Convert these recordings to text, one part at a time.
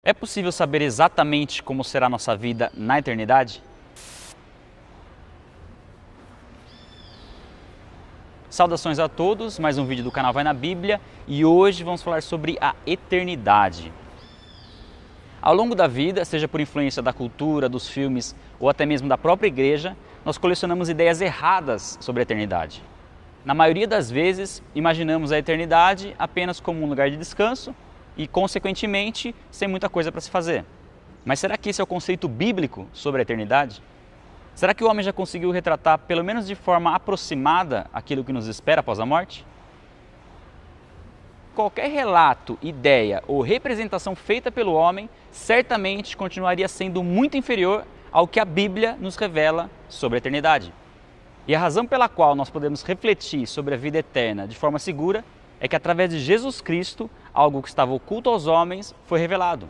É possível saber exatamente como será a nossa vida na eternidade? Saudações a todos, mais um vídeo do canal Vai na Bíblia e hoje vamos falar sobre a eternidade. Ao longo da vida, seja por influência da cultura, dos filmes ou até mesmo da própria igreja, nós colecionamos ideias erradas sobre a eternidade. Na maioria das vezes, imaginamos a eternidade apenas como um lugar de descanso e, consequentemente, sem muita coisa para se fazer. Mas será que esse é o conceito bíblico sobre a eternidade? Será que o homem já conseguiu retratar, pelo menos de forma aproximada, aquilo que nos espera após a morte? Qualquer relato, ideia ou representação feita pelo homem certamente continuaria sendo muito inferior ao que a Bíblia nos revela sobre a eternidade. E a razão pela qual nós podemos refletir sobre a vida eterna de forma segura é que através de Jesus Cristo, algo que estava oculto aos homens foi revelado.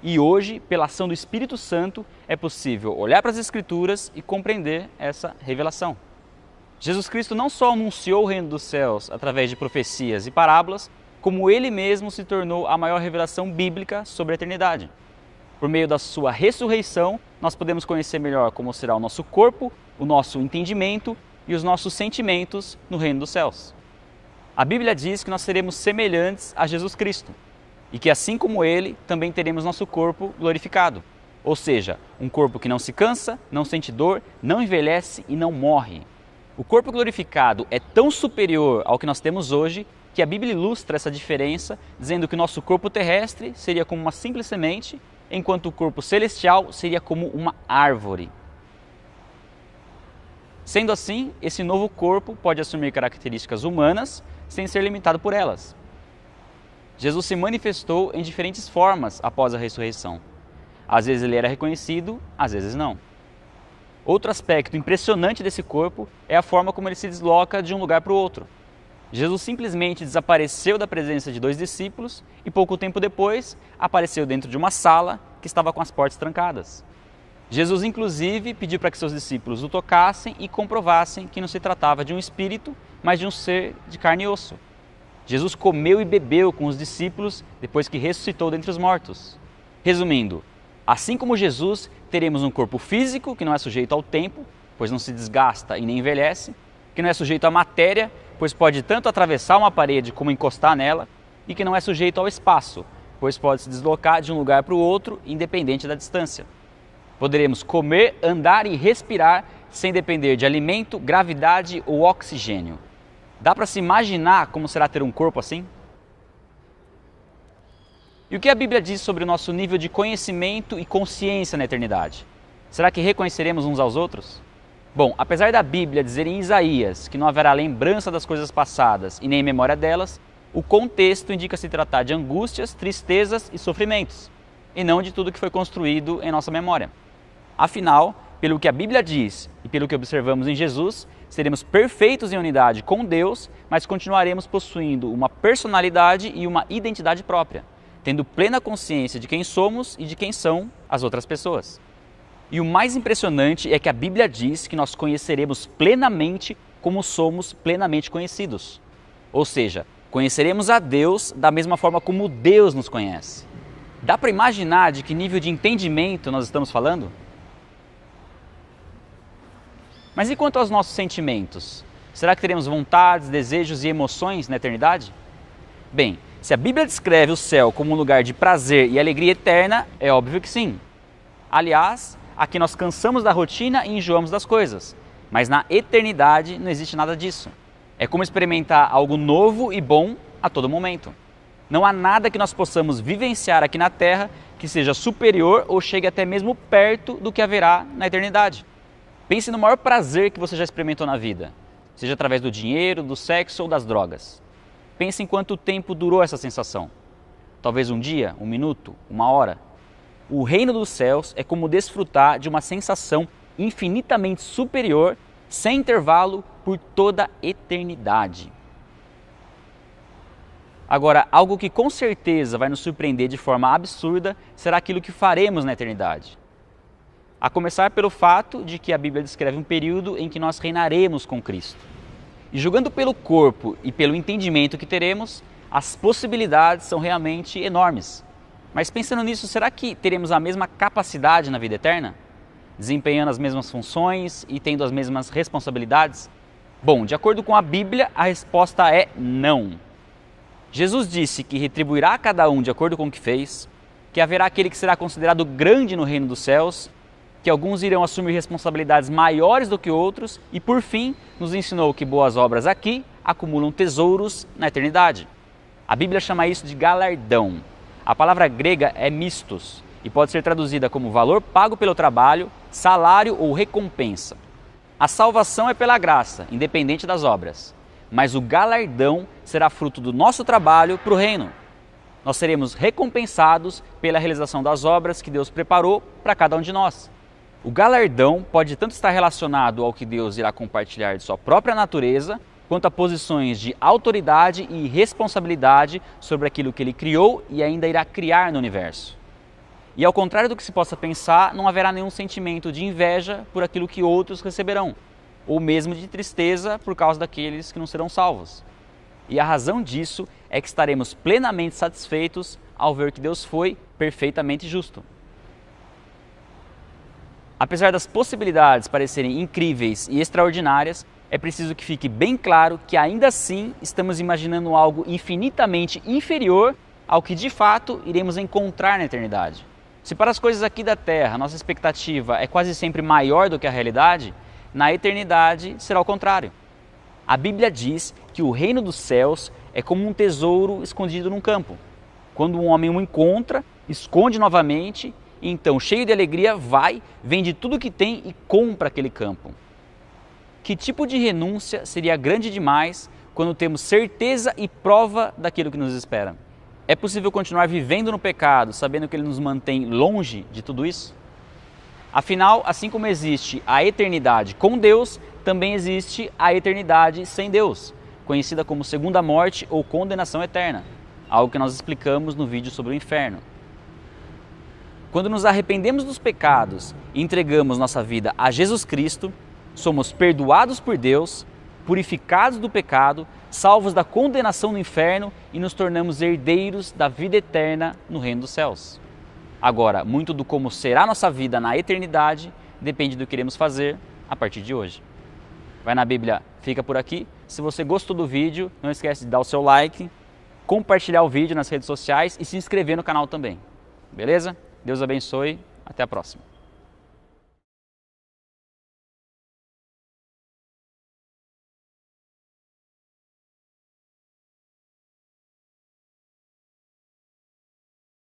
E hoje, pela ação do Espírito Santo, é possível olhar para as Escrituras e compreender essa revelação. Jesus Cristo não só anunciou o reino dos céus através de profecias e parábolas, como Ele mesmo se tornou a maior revelação bíblica sobre a eternidade. Por meio da sua ressurreição, nós podemos conhecer melhor como será o nosso corpo, o nosso entendimento e os nossos sentimentos no reino dos céus. A Bíblia diz que nós seremos semelhantes a Jesus Cristo e que assim como Ele, também teremos nosso corpo glorificado. Ou seja, um corpo que não se cansa, não sente dor, não envelhece e não morre. O corpo glorificado é tão superior ao que nós temos hoje que a Bíblia ilustra essa diferença, dizendo que o nosso corpo terrestre seria como uma simples semente, enquanto o corpo celestial seria como uma árvore. Sendo assim, esse novo corpo pode assumir características humanas sem ser limitado por elas. Jesus se manifestou em diferentes formas após a ressurreição. Às vezes ele era reconhecido, às vezes não. Outro aspecto impressionante desse corpo é a forma como ele se desloca de um lugar para o outro. Jesus simplesmente desapareceu da presença de 2 discípulos e pouco tempo depois apareceu dentro de uma sala que estava com as portas trancadas. Jesus inclusive pediu para que seus discípulos o tocassem e comprovassem que não se tratava de um espírito, mas de um ser de carne e osso. Jesus comeu e bebeu com os discípulos depois que ressuscitou dentre os mortos. Resumindo, assim como Jesus, teremos um corpo físico que não é sujeito ao tempo, pois não se desgasta e nem envelhece, que não é sujeito à matéria, pois pode tanto atravessar uma parede como encostar nela, e que não é sujeito ao espaço, pois pode se deslocar de um lugar para o outro, independente da distância. Poderemos comer, andar e respirar sem depender de alimento, gravidade ou oxigênio. Dá para se imaginar como será ter um corpo assim? E o que a Bíblia diz sobre o nosso nível de conhecimento e consciência na eternidade? Será que reconheceremos uns aos outros? Bom, apesar da Bíblia dizer em Isaías que não haverá lembrança das coisas passadas e nem memória delas, o contexto indica se tratar de angústias, tristezas e sofrimentos, e não de tudo que foi construído em nossa memória. Afinal, pelo que a Bíblia diz e pelo que observamos em Jesus, seremos perfeitos em unidade com Deus, mas continuaremos possuindo uma personalidade e uma identidade própria, tendo plena consciência de quem somos e de quem são as outras pessoas. E o mais impressionante é que a Bíblia diz que nós conheceremos plenamente como somos plenamente conhecidos. Ou seja, conheceremos a Deus da mesma forma como Deus nos conhece. Dá para imaginar de que nível de entendimento nós estamos falando? Mas e quanto aos nossos sentimentos? Será que teremos vontades, desejos e emoções na eternidade? Bem, se a Bíblia descreve o céu como um lugar de prazer e alegria eterna, é óbvio que sim. Aliás, aqui nós cansamos da rotina e enjoamos das coisas, mas na eternidade não existe nada disso. É como experimentar algo novo e bom a todo momento. Não há nada que nós possamos vivenciar aqui na Terra que seja superior ou chegue até mesmo perto do que haverá na eternidade. Pense no maior prazer que você já experimentou na vida, seja através do dinheiro, do sexo ou das drogas. Pense em quanto tempo durou essa sensação. Talvez um dia, um minuto, uma hora. O reino dos céus é como desfrutar de uma sensação infinitamente superior, sem intervalo, por toda a eternidade. Agora, algo que com certeza vai nos surpreender de forma absurda será aquilo que faremos na eternidade. A começar pelo fato de que a Bíblia descreve um período em que nós reinaremos com Cristo. E julgando pelo corpo e pelo entendimento que teremos, as possibilidades são realmente enormes. Mas pensando nisso, será que teremos a mesma capacidade na vida eterna? Desempenhando as mesmas funções e tendo as mesmas responsabilidades? Bom, de acordo com a Bíblia, a resposta é não. Jesus disse que retribuirá a cada um de acordo com o que fez, que haverá aquele que será considerado grande no reino dos céus, que alguns irão assumir responsabilidades maiores do que outros e, por fim, nos ensinou que boas obras aqui acumulam tesouros na eternidade. A Bíblia chama isso de galardão. A palavra grega é mistos e pode ser traduzida como valor pago pelo trabalho, salário ou recompensa. A salvação é pela graça, independente das obras, mas o galardão será fruto do nosso trabalho para o reino. Nós seremos recompensados pela realização das obras que Deus preparou para cada um de nós. O galardão pode tanto estar relacionado ao que Deus irá compartilhar de sua própria natureza, quanto a posições de autoridade e responsabilidade sobre aquilo que Ele criou e ainda irá criar no universo. E ao contrário do que se possa pensar, não haverá nenhum sentimento de inveja por aquilo que outros receberão, ou mesmo de tristeza por causa daqueles que não serão salvos. E a razão disso é que estaremos plenamente satisfeitos ao ver que Deus foi perfeitamente justo. Apesar das possibilidades parecerem incríveis e extraordinárias, é preciso que fique bem claro que ainda assim estamos imaginando algo infinitamente inferior ao que de fato iremos encontrar na eternidade. Se para as coisas aqui da Terra nossa expectativa é quase sempre maior do que a realidade, na eternidade será o contrário. A Bíblia diz que o reino dos céus é como um tesouro escondido num campo. Quando um homem o encontra, esconde novamente, e então, cheio de alegria, vai, vende tudo o que tem e compra aquele campo. Que tipo de renúncia seria grande demais quando temos certeza e prova daquilo que nos espera? É possível continuar vivendo no pecado, sabendo que ele nos mantém longe de tudo isso? Afinal, assim como existe a eternidade com Deus, também existe a eternidade sem Deus, conhecida como segunda morte ou condenação eterna, algo que nós explicamos no vídeo sobre o inferno. Quando nos arrependemos dos pecados e entregamos nossa vida a Jesus Cristo, somos perdoados por Deus, purificados do pecado, salvos da condenação no inferno e nos tornamos herdeiros da vida eterna no reino dos céus. Agora, muito do como será nossa vida na eternidade depende do que iremos fazer a partir de hoje. Vai na Bíblia, fica por aqui. Se você gostou do vídeo, não esquece de dar o seu like, compartilhar o vídeo nas redes sociais e se inscrever no canal também. Beleza? Deus abençoe. Até a próxima.